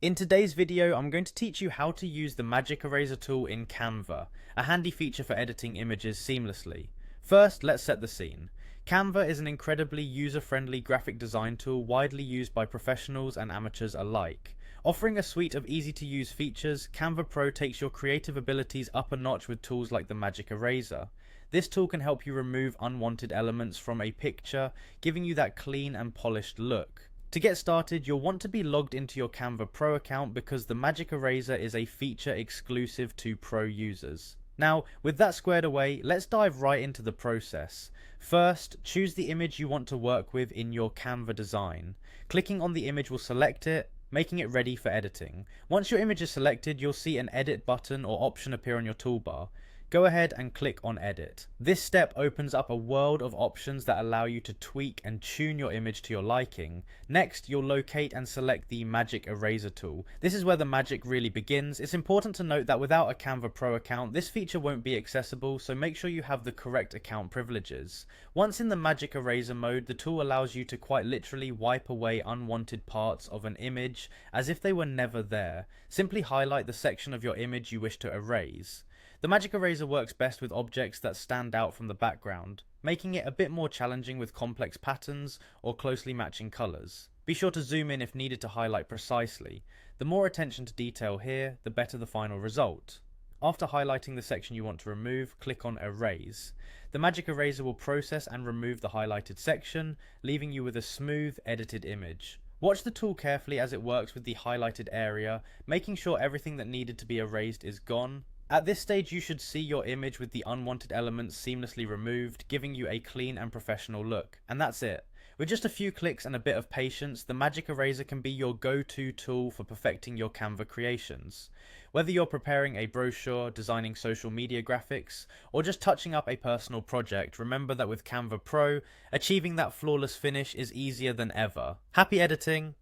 In today's video, I'm going to teach you how to use the Magic Eraser tool in Canva, a handy feature for editing images seamlessly. First, let's set the scene. Canva is an incredibly user-friendly graphic design tool widely used by professionals and amateurs alike. Offering a suite of easy-to-use features, Canva Pro takes your creative abilities up a notch with tools like the Magic Eraser. This tool can help you remove unwanted elements from a picture, giving you that clean and polished look. To get started, you'll want to be logged into your Canva Pro account because the Magic Eraser is a feature exclusive to Pro users. Now, with that squared away, let's dive right into the process. First, choose the image you want to work with in your Canva design. Clicking on the image will select it, making it ready for editing. Once your image is selected, you'll see an edit button or option appear on your toolbar. Go ahead and click on edit. This step opens up a world of options that allow you to tweak and tune your image to your liking. Next, you'll locate and select the Magic Eraser tool. This is where the magic really begins. It's important to note that without a Canva Pro account, this feature won't be accessible, so make sure you have the correct account privileges. Once in the Magic Eraser mode, the tool allows you to quite literally wipe away unwanted parts of an image as if they were never there. Simply highlight the section of your image you wish to erase. The Magic Eraser works best with objects that stand out from the background, making it a bit more challenging with complex patterns or closely matching colours. Be sure to zoom in if needed to highlight precisely. The more attention to detail here, the better the final result. After highlighting the section you want to remove, click on Erase. The Magic Eraser will process and remove the highlighted section, leaving you with a smooth, edited image. Watch the tool carefully as it works with the highlighted area, making sure everything that needed to be erased is gone. At this stage, you should see your image with the unwanted elements seamlessly removed, giving you a clean and professional look. And that's it. With just a few clicks and a bit of patience, the Magic Eraser can be your go-to tool for perfecting your Canva creations. Whether you're preparing a brochure, designing social media graphics, or just touching up a personal project, remember that with Canva Pro, achieving that flawless finish is easier than ever. Happy editing!